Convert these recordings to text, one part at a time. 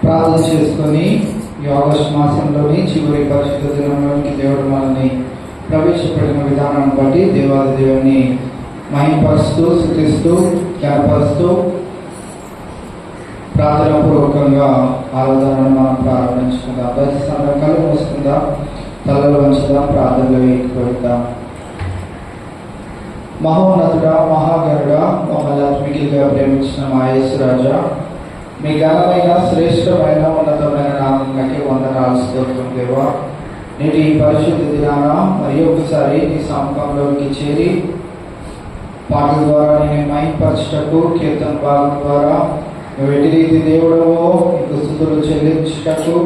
ప్రార్థన చేసుకొని ఈ ఆగస్టు మాసంలోని చివరి పరిశుద్ధ దినంలోనికి దేవుడు మనల్ని ప్రవేశపెట్టిన విధానాన్ని బట్టి దేవాది దేవుని మహిమపరుస్తూ స్తుతిస్తూ జ్ఞానపరుస్తూ ప్రార్థనాపూర్వకంగా ఆరాధనను మనం ప్రారంభించుకుందాం. దయచేసి కళ్ళు మూసుకుందాం, తలలు వంచుదాం, ప్రార్థనలో ఎక్కువద్దాం. మహోన్నతుడా, మహాగరుడా, మమ్మల్ని ఆత్మికగా ప్రేమించిన మా యేసురాజా, మీ ఘనమైన శ్రేష్టమైన ఉన్నతమైన నామమునకి వందనాలు స్తోత్రం దేవా. నేటి ఈ పరిశుద్ధ దినాన మరి ఒకసారి నీ సముఖంలోకి చేరి పాటల ద్వారా నేను మహిమపరచుటకు, కీర్తన భాగం ద్వారా నువ్వు ఎట్టి రీతి దేవుడవో నీకు స్తుతులు చెల్లించుటకు,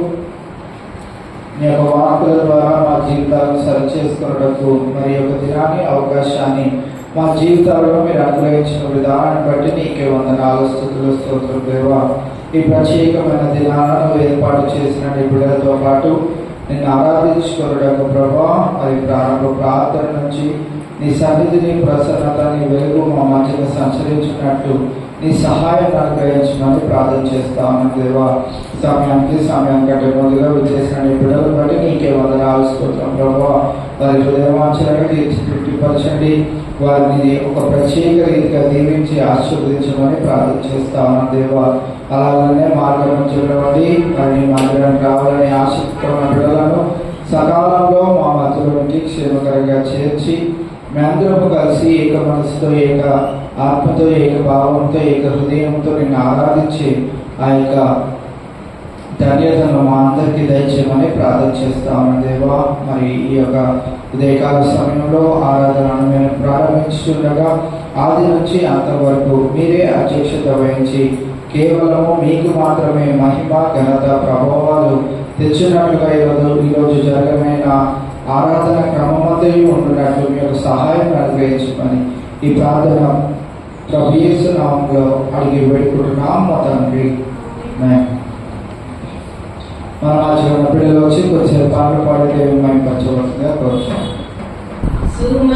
నీ యొక్క వాక్కుల ద్వారా మా జీవితాలను సరిచేసుకున్నటకు మరి యొక్క దినాన్ని అవకాశాన్ని మా జీవితాల్లో మీరు అనుగ్రహించిన విధానాన్ని బట్టి నీకే వందనాలు స్తుతులు స్తోత్రం దేవా. ఈ ప్రత్యేకమైన దినాలను ఏర్పాటు చేసిన నీ బిడ్డలతో పాటు నిన్ను ఆరాధించుకున్నటకు ప్రభా, మరి ప్రారంభ ప్రార్థన నుంచి నీ సన్నిధిని, ప్రసన్నత, నీ వెలుగు మా మధ్యలో సంచరించినట్లు నీ సహాయం అనుగ్రహించమని ప్రార్థన చేస్తామని దేవా. సమయం కంటే ముందుగా విచ్చేసిన నీ బిడ్డలను బట్టి నీకే వందనాలు స్తోత్రం ప్రభా. వారి హృదయవాంఛలను తృప్తిపరచండి, వారిని ఒక ప్రత్యేక రీతిగా దీవించి ఆశీర్వదించమని ప్రార్థన చేస్తామని దేవా. అలాగనే మార్గం చూడండి, మరి మందిరానికి రావాలని ఆసక్తికరమైన బిడ్డలను సకాలంలో మా మధ్యలోనికి క్షేమకరంగా చేర్చి మేమందరము కలిసి ఏక మనసుతో, ఏక ఆత్మతో, ఏక భావంతో, ఏక హృదయంతో నిన్ను ఆరాధించి ఆ యొక్క ధన్యతను మా అందరికీ దయచేయమని ప్రార్థన చేస్తామని దేవా. మరి ఈ యొక్క ఉదయకాల సమయంలో ఆరాధనను మేము ప్రారంభించుండగా ఆది నుంచి అంతవరకు మీరే అధ్యక్షత వహించి కేవలము మీకు మాత్రమే మహిమ, ఘనత, ప్రభావాలు తెచ్చినట్లుగా ఈరోజు జరగమైన ఆరాధన క్రమమంతయు ఉంటున్నట్లు మీ యొక్క సహాయం అనుగ్రహించమని ఈ ప్రార్థన ప్రభు యేసు నామములో అడిగి వేడుకుంటున్నాం మా తండ్రి. మన ఆచరణ పిల్లలు వచ్చి కొద్దిసేపు పాటలు పాడితే మేము పంచవలసిందిగా కోరుతాం. Oh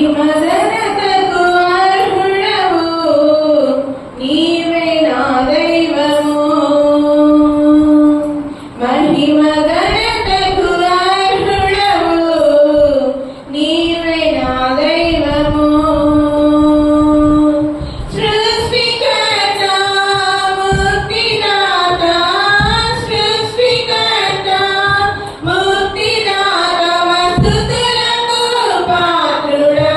ఘనతకు అర్హుడవు, నీవే నా దైవము. మహిమ ఘనతకు అర్హుడవు, నీవే నా దైవము. సృష్టికర్త, ముక్తిదాత, సృష్టికర్త, ముక్తిదాత, స్తుతులకు పాత్రుడా.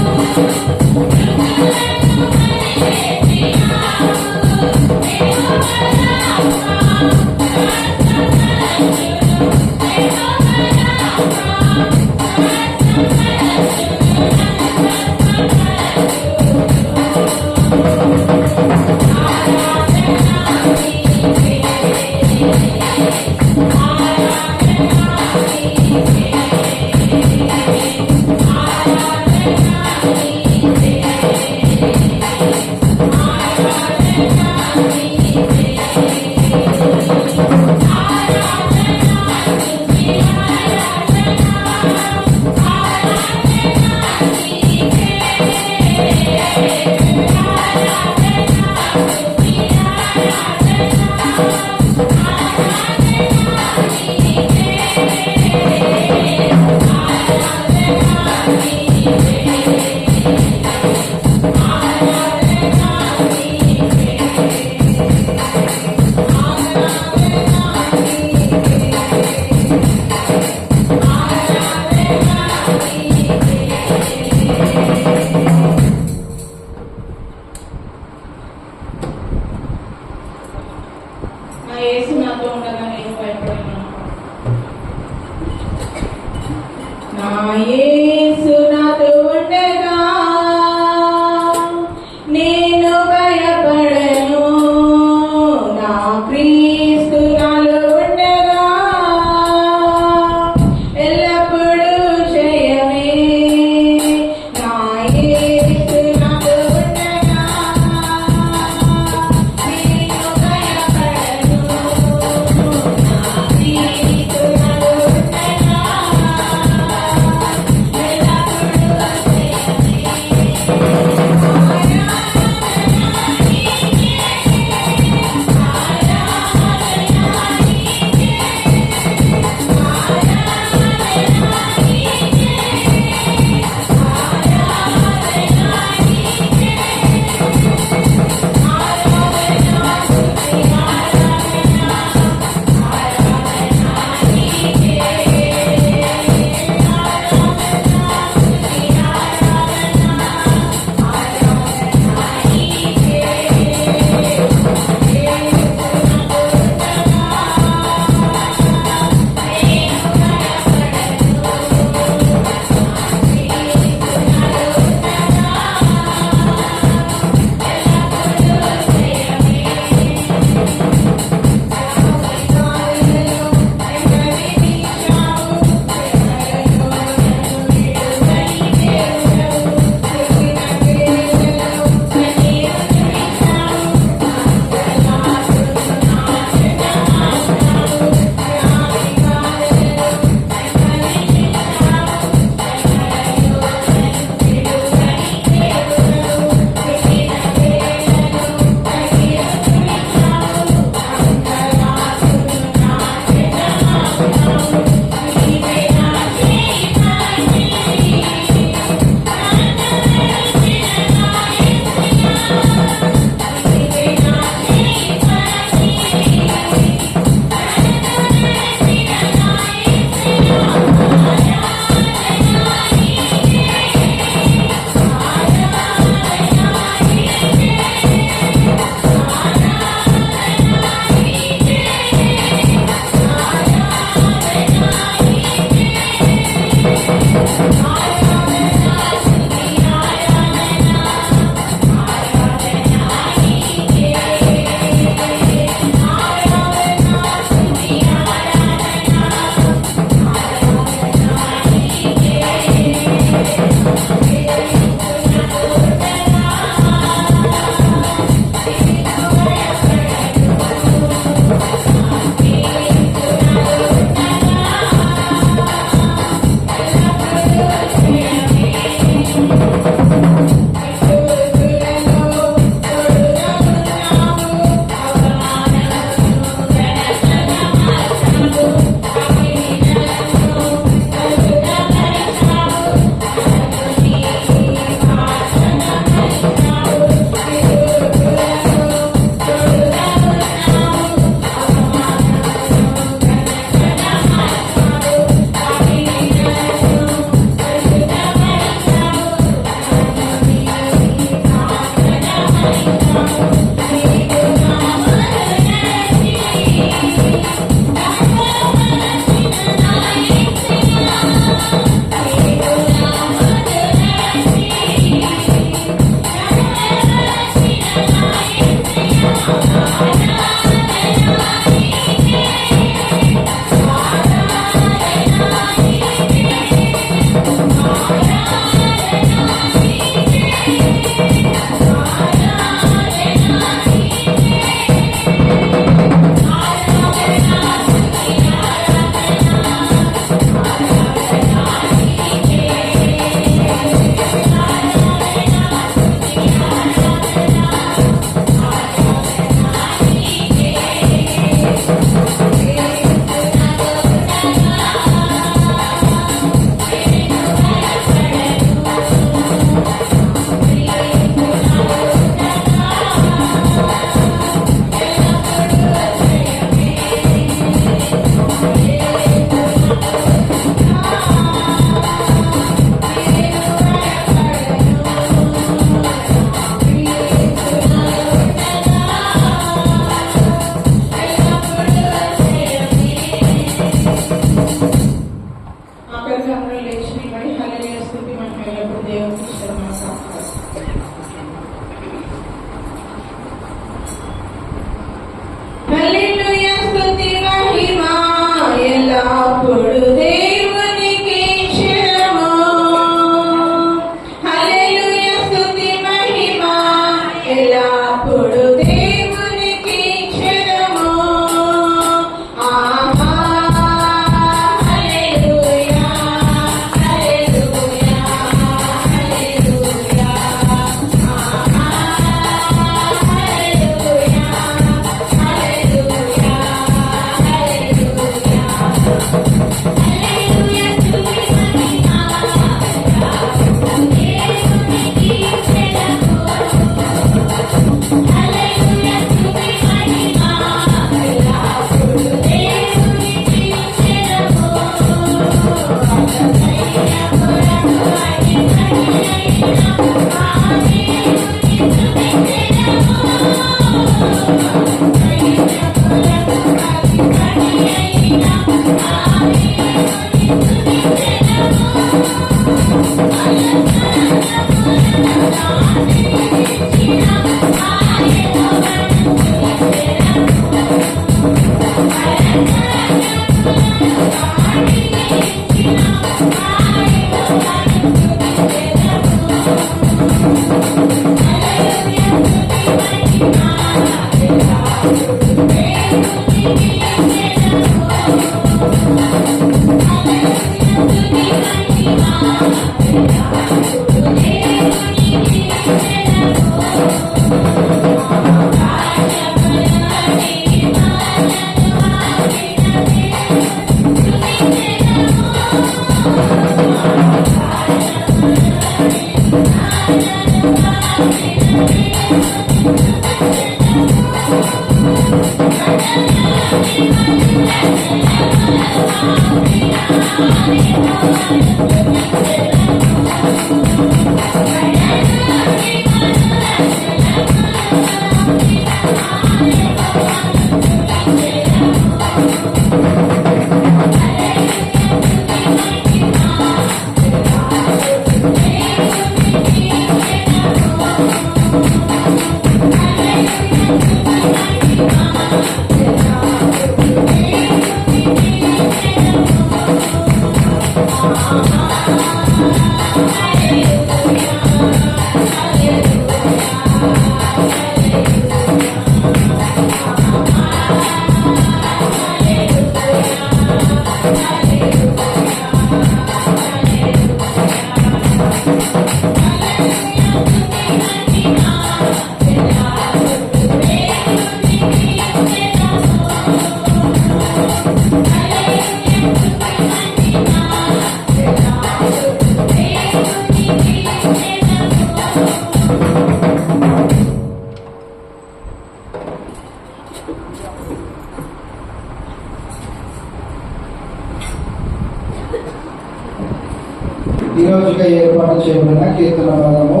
ప్రత్యేకంగా ఏర్పాటు చేయబడిన కీర్తన భాగము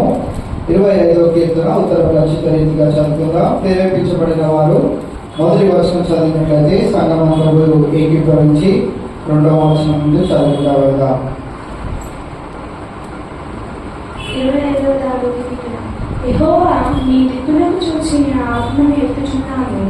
25వ కీర్తన ఉత్తర రచిత రీతిగా చదువుకుందాం. ప్రేరేపించబడిన వారు మొదటి వచనం చదివినట్లయితే సంగమంలో ఏకీభవించి 2వ వచనం నుండి చదువుకుంటా వెళ్దాం. 25వ దావీదు కీర్తన. యెహోవా, నీ దిక్కులను చూసి నా ఆత్మను ఎత్తుచున్నాను.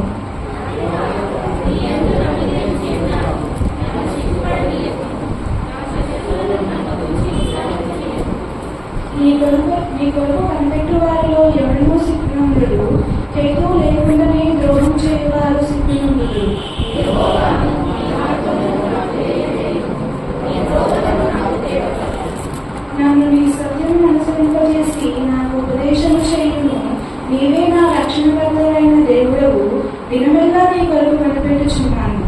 నీ కొరకు కనిపెట్టు వారిలో ఎవరినో సిగ్గునందుడు, హేతువు లేకుండానే ద్రోహం చేయవారు సిగ్గునందుడు. నన్ను నీ సత్యం అనుసరింపజేసి నాకు ఉపదేశం చేయును. నీవే నా రక్షణకర్తయైన దేవుడవు. దినమెల్లా నీ కొరకు కనిపెట్టుచున్నాను.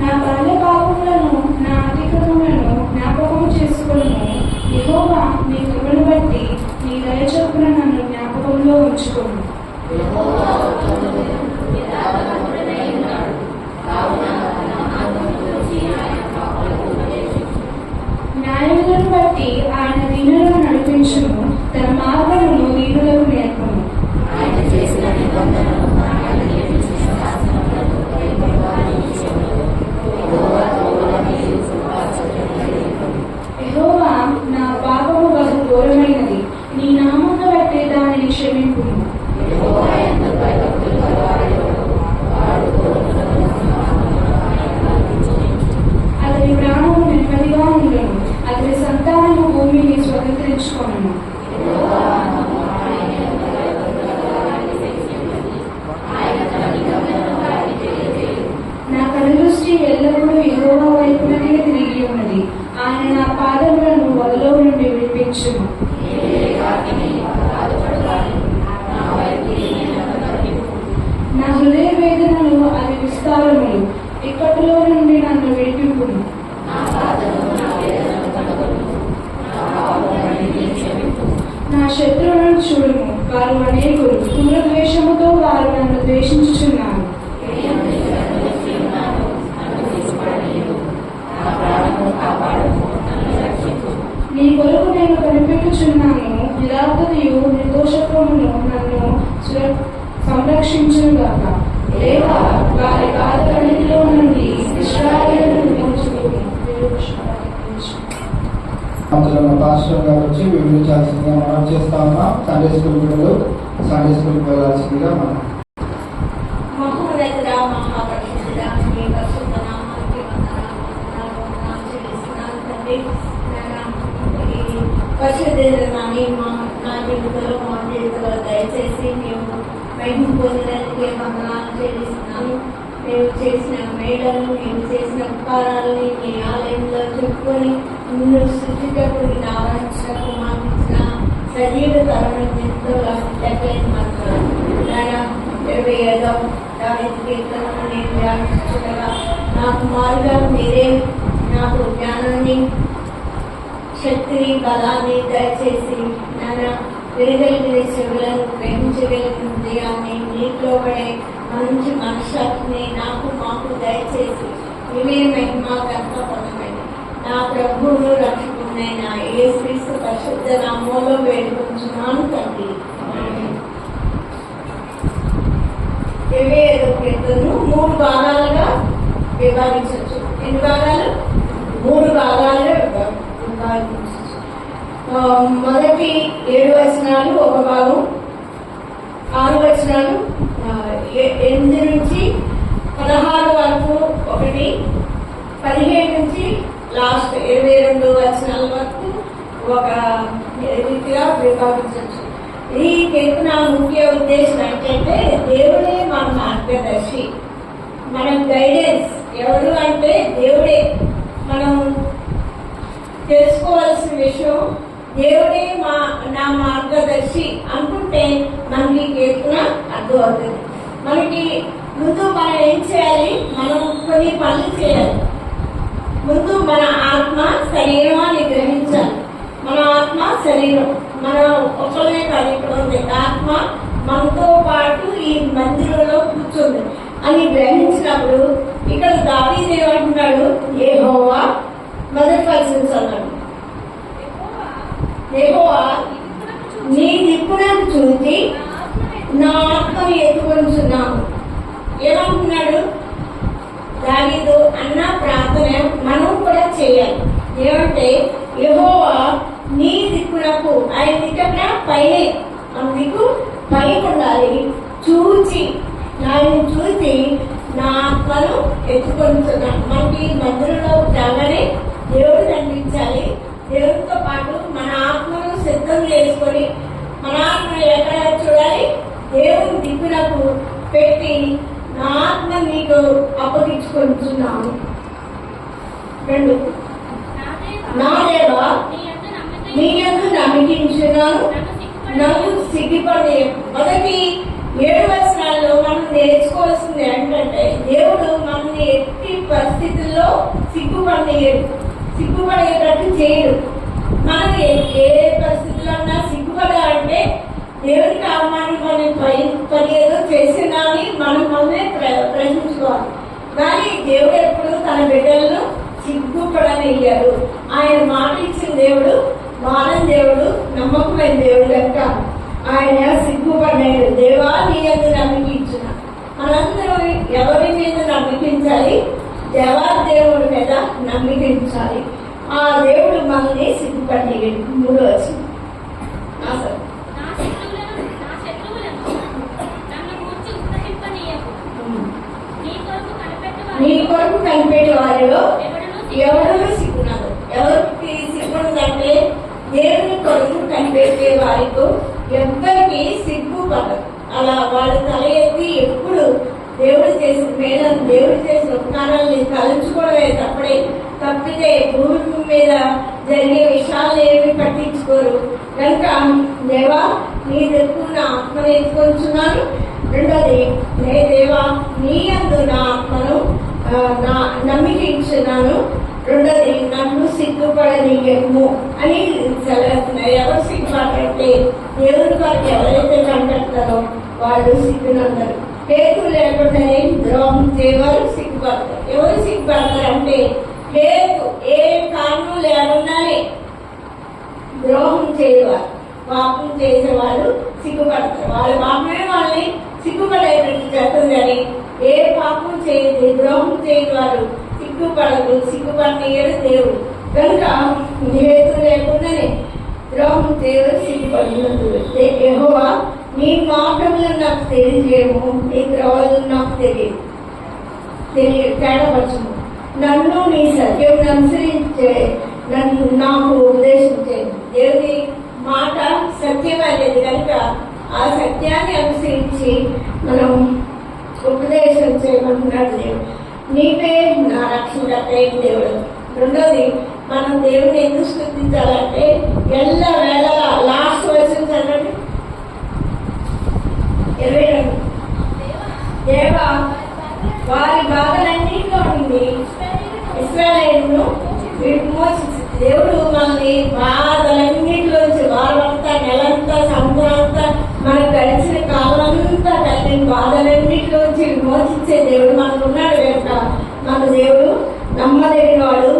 నా బాల్య పాపములను, నా అతిక్రమములను జ్ఞాపకం చేసుకొనుము. యెహోవా, నీ కృపను బట్టి నీ దయ చొప్పున నన్ను జ్ఞాపకంలో ఉంచుకొను. న్యాయములను బట్టి ఆయన దీనులను నడిపించును. తన మార్గమును దీనులకు నేర్పును. యెహోవా, నా పాపము బహు ఘోరమైనది. నీ నామమును బట్టి దానిని క్షమింపుము. అతని ప్రాణము నెమ్మదిగా ఉండను. అతని సంతానము భూమిని స్వతంత్రించుకొనును. నా కనుదృష్టి ఎల్లప్పుడూ యెహోవా వైపుననే తిరిగి ఉన్నది. ఆయన నా పాదములను వలలో నుండి విడిపించును. నా హృదయ వేదనలు అతి విస్తారములు. ఇక్కడిలో నుండి నన్ను విడిపింపును. నా శత్రువులను చూడుము. వారు అనేకులు. క్రూర ద్వేషముతో వారు నన్ను ద్వేషించుచున్నారు. నీ కొరకు నేను కనిపెట్టుచున్నాను. యథార్థతయు నిర్దోషత్వమును నన్ను సంరక్షించుగాక. లేక వారి బాధలన్నిటిలో నుండి ఇశ్రాయేలును విమోచించుము. అందులో మా పాస్టర్ గారు వచ్చి వివరించాల్సిందిగా మనం చేస్తా ఉన్నాం. సండే స్కూల్ పిల్లలు సండే స్కూల్కి వెళ్ళాల్సిందిగా మనం. మహోన్నతుడా, మహాపరిశుద్ధుడా, నీ పరిశుద్ధ నామానికి వందనాలు చెల్లిస్తున్నాను తండ్రి. ఈ పరిశుద్ధులని నా జీవితంలో దయచేసి మేము మహిమ పొందడానికి వందనాలు చెల్లిస్తున్నాను. మేము చేసిన మేడలను, మేము చేసిన ఉపకారాలని నీ ఆలయంలో చెప్పుకొని నిన్ను సృష్టించడానికి ఆవరించడానికి మాకు ఇచ్చిన సజీవ తరుణం ఎంతో లెక్కలేని మాత్రం 25వ దావీదు కీర్తనను నేను ధ్యానించగల నాకు మారుగా మీరే నాకు జ్ఞానాన్ని, శక్తిని, బలాన్ని దయచేసి నాన్న విరగలిగిన చెవులను, గ్రహించగలిగిన హృదయాన్ని, నీటిలో పడే మంచి మనశ్శాంతిని నాకు మాకు దయచేసి ఇవే మహిమ ఘనత పొందమని నా ప్రభువును రక్షకుడైన యేసుక్రీస్తు పరిశుద్ధ నామములో వేడుకొంచున్నాను తండ్రి. 25వ కీర్తనను 3 భాగాలుగా విభాగించవచ్చు. ఎన్ని భాగాలు? 3 భాగాలుగా విభాగించవచ్చు. మొదటి 7 వచనాలు ఒక భాగం, 6 వచనాలు 8 నుంచి 16 వరకు ఒకటి, 15 నుంచి లాస్ట్ 22 వచనాల వరకు ఒక రీతిగా విభాగించవచ్చు. ఈ కీర్తన ముఖ్య ఉద్దేశం ఏంటంటే దేవుడే మన మార్గదర్శి, మన గైడెన్స్. ఎవరు అంటే దేవుడే. మనం తెలుసుకోవాల్సిన విషయం దేవుడే నా మార్గదర్శి అనుకుంటే మనకి కీర్తన అర్థం అవుతుంది. మనకి ముందు మనం ఏం చేయాలి? మనం కొన్ని పనులు చేయాలి. ముందు మన ఆత్మ శరీరాన్ని గ్రహించాలి. మన ఆత్మ శరీరం మన ఒకళ్ళనే కాదు, ఇక్కడ ఉంది ఆత్మ మనతో పాటు ఈ మందిరంలో కూర్చుంది అని గ్రహించినప్పుడు ఇక్కడ దావీదు ఏమంటున్నాడు? యెహోవా మొదటి వచనం అన్నాడు, యెహోవా నీ దిక్కునకు చూసి నా ఆత్మను ఎత్తుకొంచున్నాను. ఏమంటున్నాడు? దావీదు అన్న ప్రార్థన మనం కూడా చేయాలి. ఏమంటే యెహోవా నీ దిక్కునకు, ఆయన దిక్కున పైనే, మన దిక్కు పైకి ఉండాలి. చూచి ఆయన చూసి నా ఆత్మను ఎత్తుకొంచున్నాను. మనకి మందిరంలో రాగానే దేవుడు కనిపించాలి. దేవుడితో పాటు మన ఆత్మను సిద్ధం చేసుకొని మన ఆత్మను ఎక్కడ చూడాలి? దేవుని దిక్కునకు పెట్టి నా ఆత్మ నీకు అప్పగించుకుంటున్నాను. 2 నా దేవా నీ యందు నమ్మకించున్నాను, నాకు సిగ్గుపడే. మొదటి 7 వచనాల్లో మనం నేర్చుకోవాల్సింది ఏంటంటే దేవుడు మనల్ని ఎట్టి పరిస్థితుల్లో సిగ్గుపడేటట్టు చేయడు. మనం ఏ పరిస్థితుల్లో ఉన్నా సిగ్గుపడాలంటే దేవుడికి అవమానం పని ఏదో చేసినాని మనం మనమే ప్రశ్నించుకోవాలి. కానీ దేవుడు ఎప్పుడు తన బిడ్డలను సిగ్గుపడనియ్యాడు. ఆయన మాట ఇచ్చిన దేవుడు, మానవ దేవుడు, నమ్మకమైన దేవుడు కనుక ఆయన సిగ్గుపడినాడు. దేవా నీ యందు నమ్మకించిన. మనందరూ ఎవరి మీద నమ్మకించాలి? దేవాదేవుడి మీద నమ్మకించాలి. ఆ దేవుడు మనల్ని సిగ్గుపడినాడు. 3వ వచనం నీ కొరకు కనిపెట్టే వారిలో ఎవరు సిగ్గున్నారు? ఎవరికి సిగ్గుందంటే దేవుని కొరకు కనిపెట్టే వారికి ఎవ్వరికి సిగ్గుపడదు. అలా వాళ్ళు తల ఎత్తి ఎప్పుడు దేవుడు చేసిన మేలను, దేవుడు చేసిన ఉపకారాలని తలుచుకోవడమే తప్పితే భూమి మీద జరిగే విషయాలు ఏమి పట్టించుకోరు. కనుక దేవా నీ దగ్గర నా ఆత్మను ఎత్తుకొంచున్నాను. 2వది, నే దేవా నీ యందు నా ఆత్మను నమ్మికించున్నాను. 2వది, నన్ను సిగ్గుపడనీయము అని సెలవుతున్నాయి. ఎవరు సిగ్గుపడరంటే దేవుని వారికి ఎవరైతే కనిపెడతారో వాళ్ళు సిగ్గునందరు. పేరు లేకుండానే ద్రోహం చేయవారు సిగ్గుపడతారు. ఎవరు సిగ్గుపడతారంటే లేదు ఏ కారణం లేకుండానే ద్రోహం చేయవారు, పాపం చేసేవాళ్ళు సిగ్గుపడతారు. వాళ్ళ పాపమే వాళ్ళని సిగ్గుపడేటట్టు చేస్తుంది. కానీ ఏ పాపం చేయదు, ద్రోహం చేయని వారు సిగ్గుపడదు. సిగ్గుపడినయ్యాడు దేవుడు. కనుక హేతు లేకుండానే ద్రోహం చేయడు, సిగ్గుపడినట్టు. యెహోవా నీ మార్గములను నాకు తెలియజేయము, నీ త్రోవలు నాకు తేడపరచము. నన్ను నీ సత్యం అనుసరించే నాకు ఉపదేశం చేయండి. దేవుని మాట సత్యం అనేది కనుక ఆ సత్యాన్ని అనుసరించి మనం ఉపదేశం చేయమంటున్నాడు దేవుడు. నీవే నా రక్షకుడైన దేవుడు. 2వది, మనం దేవుని ఎందుకు స్తుతించాలంటే ఎల్ల వేళలా. లాస్ట్ వర్షం చదవండి, 22. దేవా వారి బాధలన్నింటిలో నుండి ఇశ్రాయేలును విమోచించి. దేవుడు మనల్ని బాధలన్నింటిలోంచి, వారమంతా, నెలంతా, సంవత్సరంతా, మనకు గడిచిన కాలమంతా కలిగిన బాధలన్నింటిలోంచి విమోచించే దేవుడు మనకు ఉన్నాడు కనుక మన దేవుడు నమ్మదగిన వాడు,